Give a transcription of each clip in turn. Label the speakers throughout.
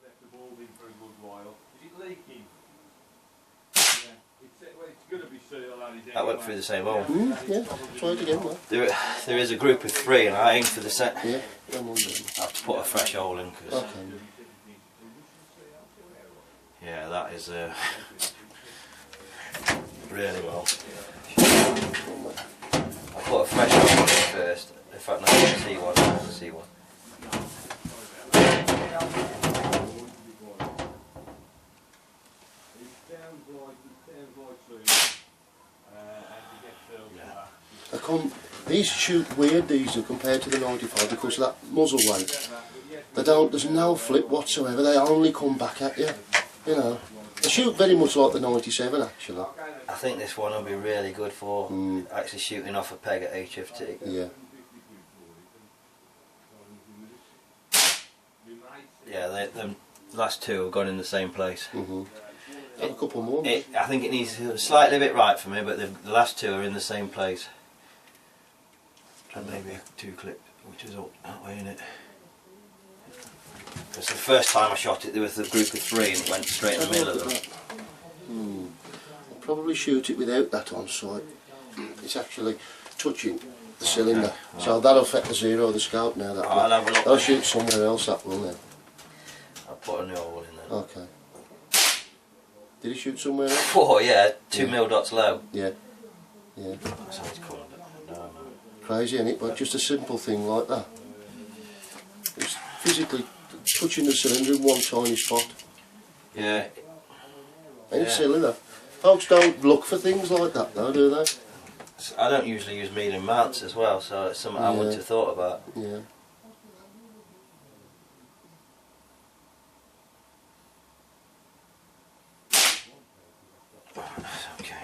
Speaker 1: Left the bulb in for a good while. Is it leaking? Yeah. It's going to be sealed.
Speaker 2: That went through the same hole.
Speaker 3: Yeah, try it again, man.
Speaker 2: There is a group of 3 and I aim for the set.
Speaker 3: Yeah,
Speaker 2: I have to put a fresh hole in because.
Speaker 3: Okay.
Speaker 2: Yeah, that is really well. I put a fresh hole in first. In fact, no, I can see one. I can see one.
Speaker 3: These shoot weird, these do, compared to the 95 because of that muzzle weight. There's no flip whatsoever, they only come back at you, you know. They shoot very much like the 97 actually.
Speaker 2: I think this one will be really good for actually shooting off a peg at HFT.
Speaker 3: Yeah.
Speaker 2: Yeah, the last 2 have gone in the same place.
Speaker 3: A couple more.
Speaker 2: I think it needs slightly a bit right for me, but the last 2 are in the same place. And maybe a 2-clip, which is up that way, innit? Because the first time I shot it, there was a group of 3 and it went straight in the middle of them.
Speaker 3: I'll probably shoot it without that on sight. It's actually touching the cylinder, so that'll affect the zero of the scope now. I'll shoot somewhere else, that will then.
Speaker 2: I'll put a new hole in there.
Speaker 3: Okay. Did he shoot somewhere else?
Speaker 2: Oh yeah, 2 mil dots low.
Speaker 3: Yeah. Yeah.
Speaker 2: That's how it's called.
Speaker 3: Crazy, isn't it? But just a simple thing like that. It's physically touching the cylinder in one tiny spot.
Speaker 2: Yeah.
Speaker 3: Ain't silly that. Folks don't look for things like that though, do they?
Speaker 2: I don't usually use medium mounts as well, so it's something I wouldn't have thought about.
Speaker 3: Yeah.
Speaker 2: Okay.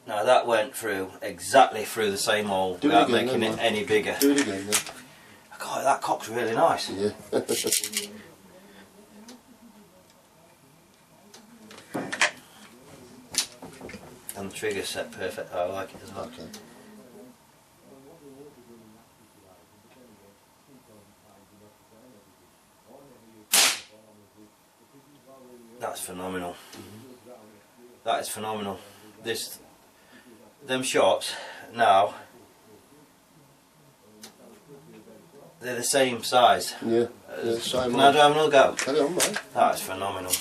Speaker 2: Now that went through exactly through the same hole without making it any bigger.
Speaker 3: Do it again then.
Speaker 2: God, that cock's really nice.
Speaker 3: Yeah.
Speaker 2: And the trigger's set perfect. I like it as well.
Speaker 3: Okay.
Speaker 2: That's phenomenal. That is phenomenal. Them shots now, they're the same size.
Speaker 3: Yeah. Same.
Speaker 2: Can I have another go?
Speaker 3: Carry on, mate.
Speaker 2: That is phenomenal.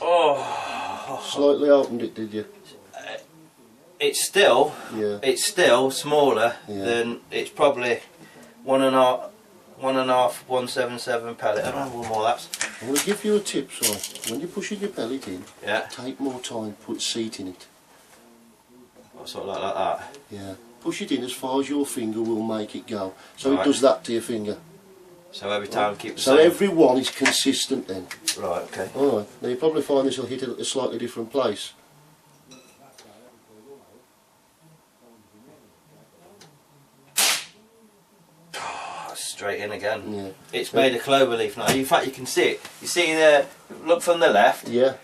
Speaker 2: Oh.
Speaker 3: Slightly opened it, did you?
Speaker 2: It's still smaller than, it's probably 1.5, 177 pellet. I don't know what more that's.
Speaker 3: I'm going to give you a tip, so when you're pushing your pellet in, take more time, put seat in it.
Speaker 2: Sort of like that.
Speaker 3: Yeah. Push it in as far as your finger will make it go. So it does that to your finger.
Speaker 2: So every time keep the same.
Speaker 3: So every one is consistent then.
Speaker 2: Right, okay.
Speaker 3: Alright, now you probably find this will hit a slightly different place.
Speaker 2: Straight in again.
Speaker 3: Yeah.
Speaker 2: It's made a clover leaf now. In fact, you can see it. You see there, look from the left.
Speaker 3: Yeah.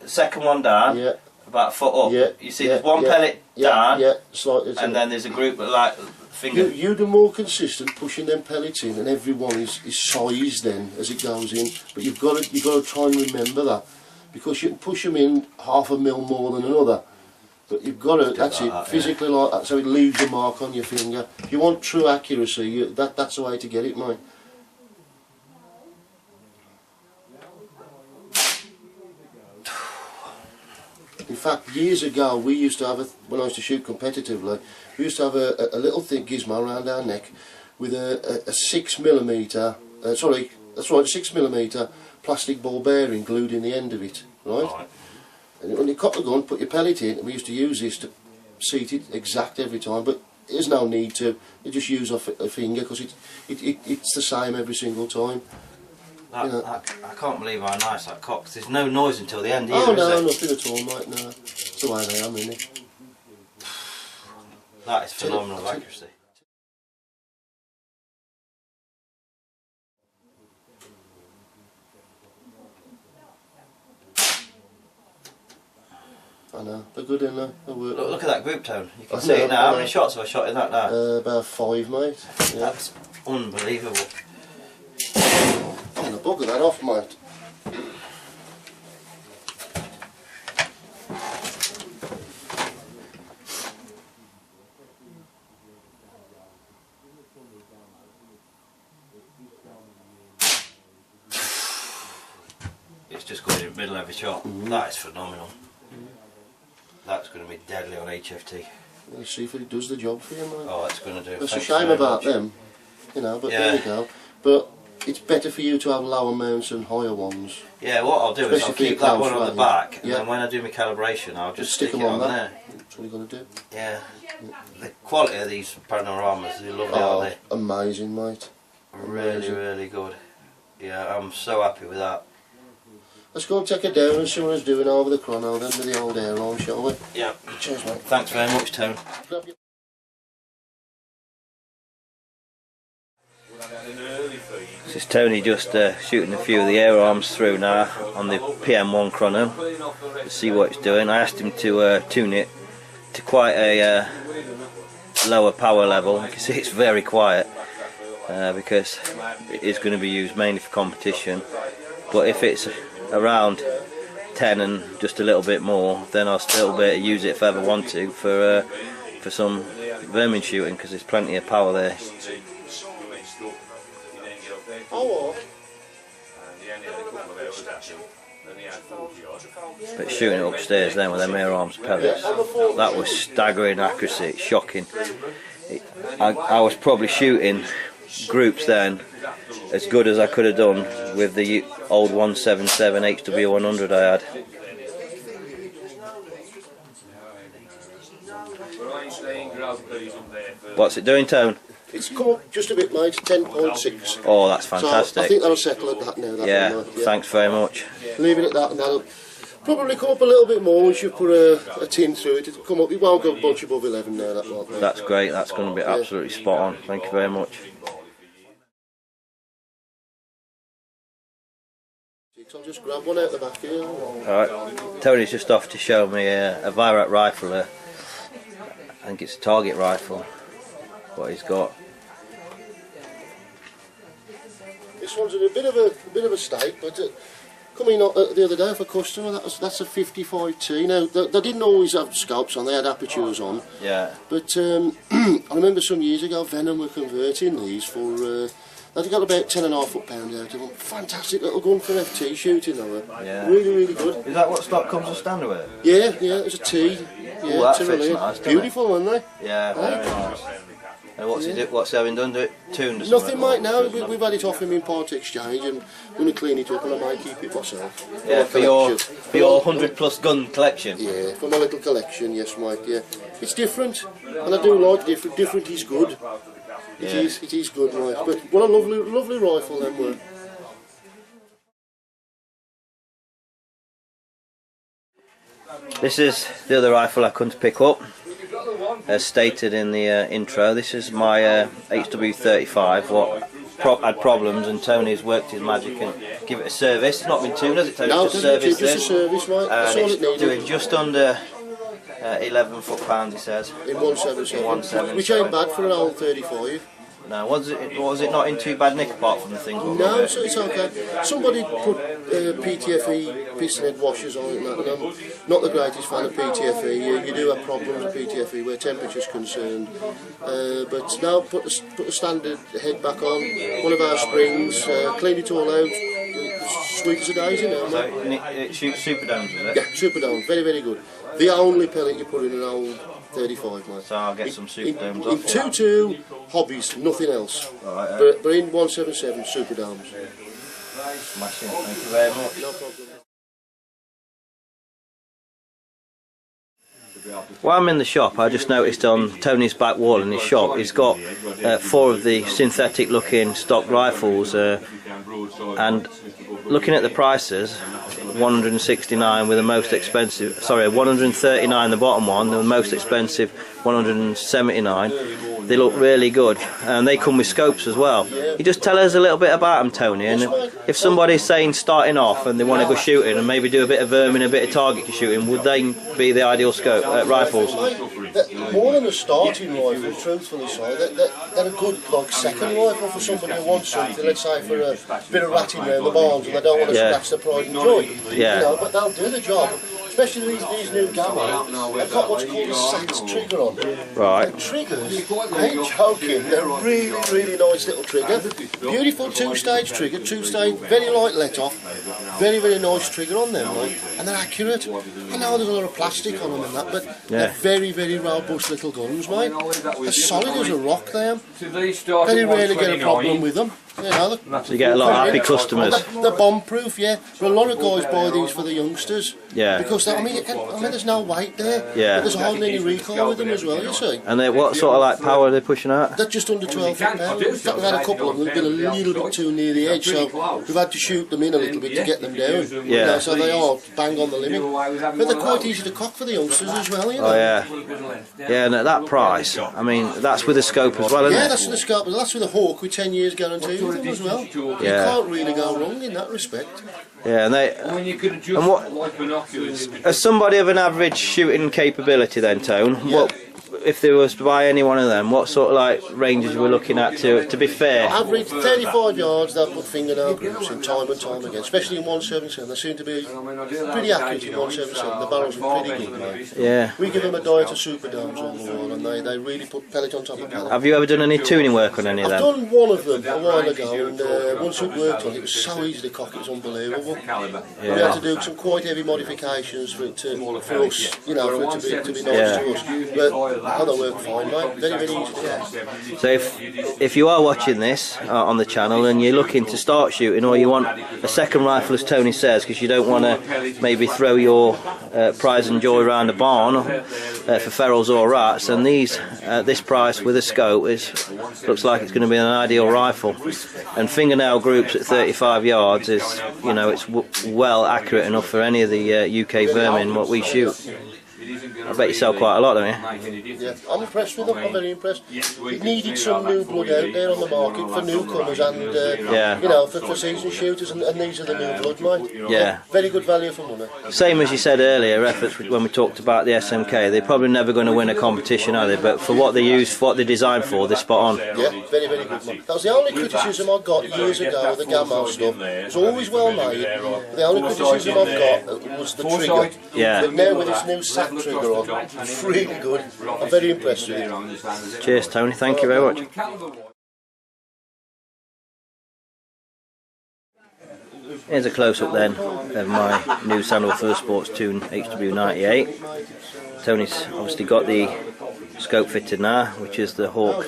Speaker 2: Second one down.
Speaker 3: Yeah.
Speaker 2: About a foot up.
Speaker 3: Yeah.
Speaker 2: You see there's one pellet down.
Speaker 3: Yeah. Slightly.
Speaker 2: And then there's a group of like finger.
Speaker 3: You do more consistent pushing them pellets in, and every one is sized then as it goes in. But you've got to try and remember that, because you can push them in 1/2 mil more than another. But you've got to, that's it, physically like that, so it leaves a mark on your finger. If you want true accuracy, that's the way to get it, mate. In fact, years ago, we used to have, when I used to shoot competitively, we used to have a little thick gizmo around our neck with a 6mm, sorry, that's right, 6mm plastic ball bearing glued in the end of it, right? And when you cock the gun, put your pellet in, and we used to use this to seat it exact every time, but there's no need to. You just use a finger because it's the same every single time.
Speaker 2: I can't believe how nice that cocks. There's no noise until the end either,
Speaker 3: Oh no,
Speaker 2: is there?
Speaker 3: nothing at all, mate. No, it's the way they are, isn't it?
Speaker 2: That is phenomenal accuracy.
Speaker 3: I know, they're good, aren't they? They work.
Speaker 2: Look at that group tone. You can
Speaker 3: I
Speaker 2: see it
Speaker 3: know,
Speaker 2: now.
Speaker 3: I
Speaker 2: How
Speaker 3: know.
Speaker 2: many shots have I shot in that now?
Speaker 3: About 5, mate. Yeah.
Speaker 2: That's unbelievable.
Speaker 3: Get the bugger that off, mate.
Speaker 2: It's just going in the middle of every shot. That is phenomenal. That's going to be deadly on HFT.
Speaker 3: Let's see if it does the job for you, mate.
Speaker 2: Oh, it's going to do.
Speaker 3: It's a
Speaker 2: Thanks
Speaker 3: shame
Speaker 2: very
Speaker 3: about
Speaker 2: much.
Speaker 3: them, you know, but
Speaker 2: Yeah.
Speaker 3: there you go. But it's better for you to have lower mounts and higher ones.
Speaker 2: Yeah, what I'll do is I'll
Speaker 3: Especially for your
Speaker 2: keep that
Speaker 3: close
Speaker 2: one on the
Speaker 3: range.
Speaker 2: back, and
Speaker 3: Yeah.
Speaker 2: then when I do my calibration, I'll just stick
Speaker 3: them
Speaker 2: it on
Speaker 3: that.
Speaker 2: there.
Speaker 3: That's what you're going to do.
Speaker 2: Yeah. The quality of these panoramas is lovely,
Speaker 3: Oh,
Speaker 2: aren't they?
Speaker 3: amazing, mate.
Speaker 2: Really,
Speaker 3: amazing.
Speaker 2: really good. Yeah, I'm so happy with that.
Speaker 3: Let's go and take it down and see what it's doing over the chrono then with the old air on, shall we?
Speaker 2: Yeah.
Speaker 3: Cheers, mate.
Speaker 2: Thanks very much, Tone.
Speaker 3: Grab your
Speaker 2: This is Tony just shooting a few of the air arms through now on the PM1 chrono to see what it's doing. I asked him to tune it to quite a lower power level. You can see it's very quiet because it is going to be used mainly for competition, but if it's around 10 and just a little bit more, then I'll still be able to use it if I ever want to for some vermin shooting, because there's plenty of power there. But shooting it upstairs then with them air arms pellets, that was staggering accuracy. It's shocking. I was probably shooting groups then as good as I could have done with the old 177 HW100 I had. What's it doing, Tone?
Speaker 3: It's come up just a bit, mate, 10.6.
Speaker 2: Oh, that's
Speaker 3: So I
Speaker 2: fantastic.
Speaker 3: think that'll settle at that now. That
Speaker 2: Yeah,
Speaker 3: one,
Speaker 2: thanks very much.
Speaker 3: Leave it at that, and that'll probably come up a little bit more once you put a tin through it. It'll come up. It won't go much above 11 now. That won't.
Speaker 2: That's great. That's going to be absolutely spot on. Thank you very much.
Speaker 3: I'll just grab one out the back here.
Speaker 2: Alright, Tony's just off to show me a Virat rifle. I think it's a target rifle, what he's got.
Speaker 3: This one's a bit of a stake, but coming the other day for a customer, that's a 55T. Now they didn't always have scopes on; they had apertures on.
Speaker 2: Yeah.
Speaker 3: But I remember some years ago, Venom were converting these for. They got about 10.5 foot-pounds out of them. Fantastic little gun for FT shooting, though.
Speaker 2: Yeah.
Speaker 3: Really, really good.
Speaker 2: Is that what stock comes as standard with?
Speaker 3: Yeah, it was a T. Yeah,
Speaker 2: that
Speaker 3: T
Speaker 2: fits
Speaker 3: really.
Speaker 2: nice, doesn't it?
Speaker 3: Beautiful, weren't they?
Speaker 2: Yeah, very nice. And what's he do? What's he having done? Do it tuned or
Speaker 3: Nothing,
Speaker 2: something?
Speaker 3: mate. Now we've had it off him in part exchange, and I'm going to clean it up, and I might keep it myself.
Speaker 2: Yeah,
Speaker 3: For my
Speaker 2: for your 100+ gun collection.
Speaker 3: Yeah, for my little collection, yes, mate. Yeah, it's different, and I do like different. Different is good. It is good, mate. But what a lovely rifle them were.
Speaker 2: This is the other rifle I couldn't pick up, as stated in the intro. This is my HW35. What had problems, and Tony's worked his magic and give it a service. It's not been tuned, has it, Tony?
Speaker 3: No,
Speaker 2: Just service
Speaker 3: just a
Speaker 2: this.
Speaker 3: service, mate. That's
Speaker 2: And
Speaker 3: all
Speaker 2: it's
Speaker 3: it needed.
Speaker 2: doing just under 11 foot-pounds, he says.
Speaker 3: In 177,
Speaker 2: 177.
Speaker 3: which ain't bad for an old 35.
Speaker 2: No, was it not in too bad nick apart from the things? what
Speaker 3: No,
Speaker 2: were
Speaker 3: it's okay. Somebody put PTFE piston head washers on it, and I'm not the greatest fan of PTFE. You do have problems with PTFE where temperature's concerned. But now put the standard head back on, one of our springs, clean it all out, Sweet as a daisy now,
Speaker 2: So
Speaker 3: mate.
Speaker 2: it shoots super domes, is it?
Speaker 3: Yeah, super dome, very, very good. The only pellet you put in an old 35, mate.
Speaker 2: So I'll get some super domes
Speaker 3: In
Speaker 2: off.
Speaker 3: 2-2 hobbies, nothing else.
Speaker 2: Alright,
Speaker 3: But in 177 super domes.
Speaker 2: smashing. Thank you very much.
Speaker 3: No problem.
Speaker 2: While I'm in the shop, I just noticed on Tony's back wall in his shop, he's got 4 of the synthetic looking stock rifles, and looking at the prices, 169 with the most expensive, sorry, 139 the bottom one, the most expensive 179. They look really good, and they come with scopes as well. You just tell us a little bit about them, Tony, and if somebody's saying starting off and they want to go shooting and maybe do a bit of vermin, a bit of target shooting, would they be the ideal scope rifles?
Speaker 3: More than a starting rifle, truthfully, so they're a good second rifle for somebody who wants something. Let's say for a bit of ratting around the barns and they don't want to scratch their pride and joy.
Speaker 2: Yeah.
Speaker 3: You know, but they'll do the job. Especially these new Gammos, they've got what's called a SATS trigger on.
Speaker 2: Right.
Speaker 3: The triggers, I ain't joking, they're really, really nice little trigger. Beautiful two-stage trigger, two-stage, very light let off. Very, very nice trigger on them, right? And they're accurate. I know there's a lot of plastic on them and that, but they're very, very robust little guns, mate. They're solid as a rock, they are. Very rarely get a problem with them. You know,
Speaker 2: So you get a lot of happy customers.
Speaker 3: They're bomb-proof, yeah. But a lot of guys buy these for the youngsters.
Speaker 2: Yeah.
Speaker 3: Because I mean, there's no weight there.
Speaker 2: Yeah.
Speaker 3: But there's hardly any recoil with them as well. You see.
Speaker 2: And what sort of power are they pushing out?
Speaker 3: They're just under 12 foot pounds. In fact, we've had a couple of them that've been a little bit too near the edge, so we've had to shoot them in a little bit to get them down.
Speaker 2: Yeah.
Speaker 3: You know, so they are bang on the limit. But they're quite easy to cock for the youngsters as well. You know.
Speaker 2: Oh yeah. Yeah, and at that price, I mean, that's with a scope as well, isn't
Speaker 3: Yeah,
Speaker 2: it?
Speaker 3: that's with the scope. That's with a Hawk with 10 years guarantee with them as well. You
Speaker 2: Yeah.
Speaker 3: can't really go wrong in that respect.
Speaker 2: Yeah, and what? As somebody of an average shooting capability, then, Tone, what if there was to buy any one of them? What sort of ranges we're looking at to be fair?
Speaker 3: Average 35 yards, they'll put fingernail groups in time and time again, especially in 177. They seem to be pretty accurate in 177. The barrels are pretty good, mate.
Speaker 2: Yeah.
Speaker 3: We give them a diet of super domes on the wall, and they really put pellet on top of pellet.
Speaker 2: Have you ever done any tuning work on any of
Speaker 3: I've
Speaker 2: them?
Speaker 3: done one of them a while ago, and once we worked on it, it was so easy to cock, it was unbelievable. We had to do some quite heavy modifications for us, for it to be nice to us. But they work fine, mate. Very, very easy to do.
Speaker 2: So if you are watching this on the channel and you're looking to start shooting, or you want a second rifle, as Tony says, because you don't want to maybe throw your prize and joy around the barn for ferals or rats, and this price with a scope looks like it's going to be an ideal rifle. And fingernail groups at 35 yards is, it's well accurate enough for any of the UK vermin what we shoot. I bet you sell quite a lot, don't you?
Speaker 3: Yeah, I'm impressed with them. I'm very impressed. It needed some new blood out there on the market for newcomers and for season shooters, and these are the new blood, mate.
Speaker 2: Yeah.
Speaker 3: Very good value for money.
Speaker 2: Same as you said earlier, efforts when we talked about the SMK, they're probably never going to win a competition, are they? But for what they use, for what they're designed for, they're spot on.
Speaker 3: Yeah, very, very good, mate. That was the only criticism I got years ago with the Gammo stuff. It's always well made. But the only criticism I've got was the trigger.
Speaker 2: Yeah.
Speaker 3: But now with this new SAT trigger on, it's really good. I'm very impressed with it.
Speaker 2: Cheers, Tony. Thank you very much. Here's a close-up then of my new Sandal First Sports Tune HW98. Tony's obviously got the scope fitted now, which is the Hawk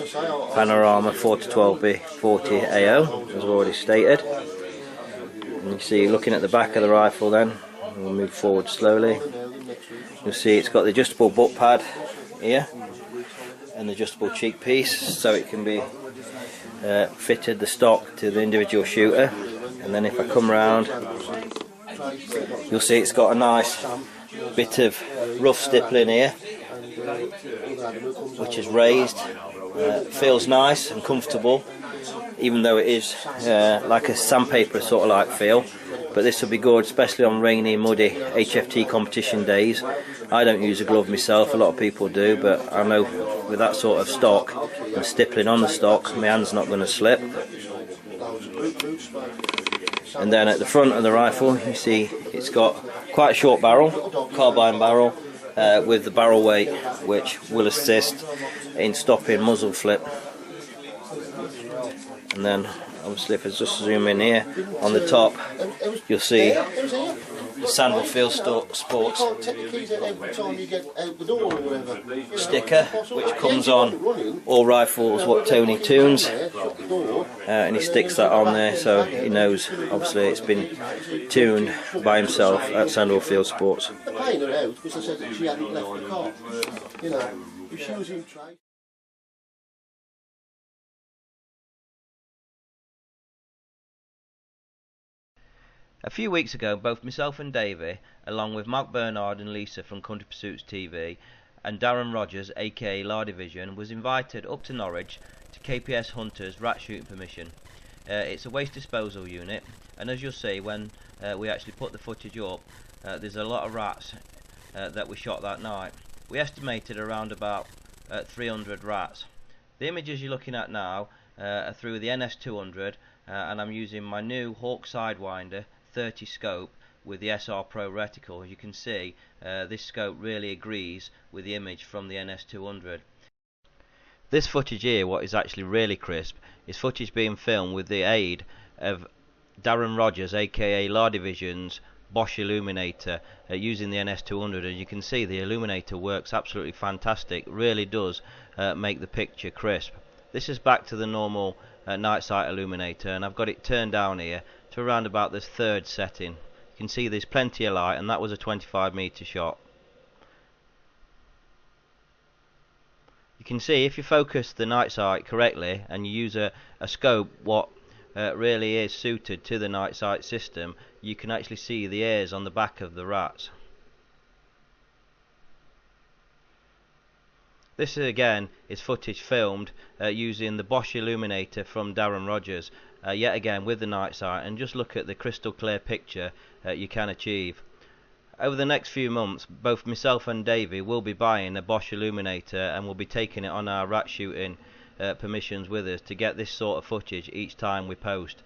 Speaker 2: Panorama 4-12B 40 AO, as I've already stated. And you see, looking at the back of the rifle then, we'll move forward slowly. You'll see it's got the adjustable butt pad here and the adjustable cheek piece, so it can be fitted the stock to the individual shooter. And then if I come round, you'll see it's got a nice bit of rough stippling here, which is raised. Feels nice and comfortable, even though it is like a sandpaper sort of feel. But this will be good, especially on rainy, muddy HFT competition days. I don't use a glove myself, a lot of people do, but I know with that sort of stock and stippling on the stock, my hand's not going to slip. And then at the front of the rifle, you see it's got quite a short barrel, carbine barrel, with the barrel weight, which will assist in stopping muzzle flip. And then obviously if I just zoom in here on the top, you'll see Sandalfield Sports sticker, which comes on all rifles what Tony tunes, and he sticks that on there so he knows obviously it's been tuned by himself at Sandalfield Sports. A few weeks ago, both myself and Davey, along with Mark Bernard and Lisa from Country Pursuits TV, and Darren Rogers, aka Lardy Vision, was invited up to Norwich to KPS Hunter's rat shooting permission. It's a waste disposal unit, and as you'll see when we actually put the footage up, there's a lot of rats that we shot that night. We estimated around about 300 rats. The images you're looking at now are through the NS200, and I'm using my new Hawk Sidewinder 30 scope with the SR Pro reticle. As you can see, this scope really agrees with the image from the NS200. This footage here, what is actually really crisp, is footage being filmed with the aid of Darren Rogers, aka Lardy Vision's Bosch Illuminator, using the NS200. As you can see, the illuminator works absolutely fantastic, really does make the picture crisp. This is back to the normal night sight illuminator, and I've got it turned down here to around about this third setting. You can see there's plenty of light, and that was a 25-meter shot. You can see if you focus the night sight correctly and you use a scope what really is suited to the night sight system, you can actually see the ears on the back of the rats. This again is footage filmed using the Bosch Illuminator from Darren Rogers, yet again with the night sight, and just look at the crystal clear picture you can achieve. Over the next few months, both myself and Davey will be buying a Bosch Illuminator, and we'll be taking it on our rat shooting permissions with us to get this sort of footage each time we post.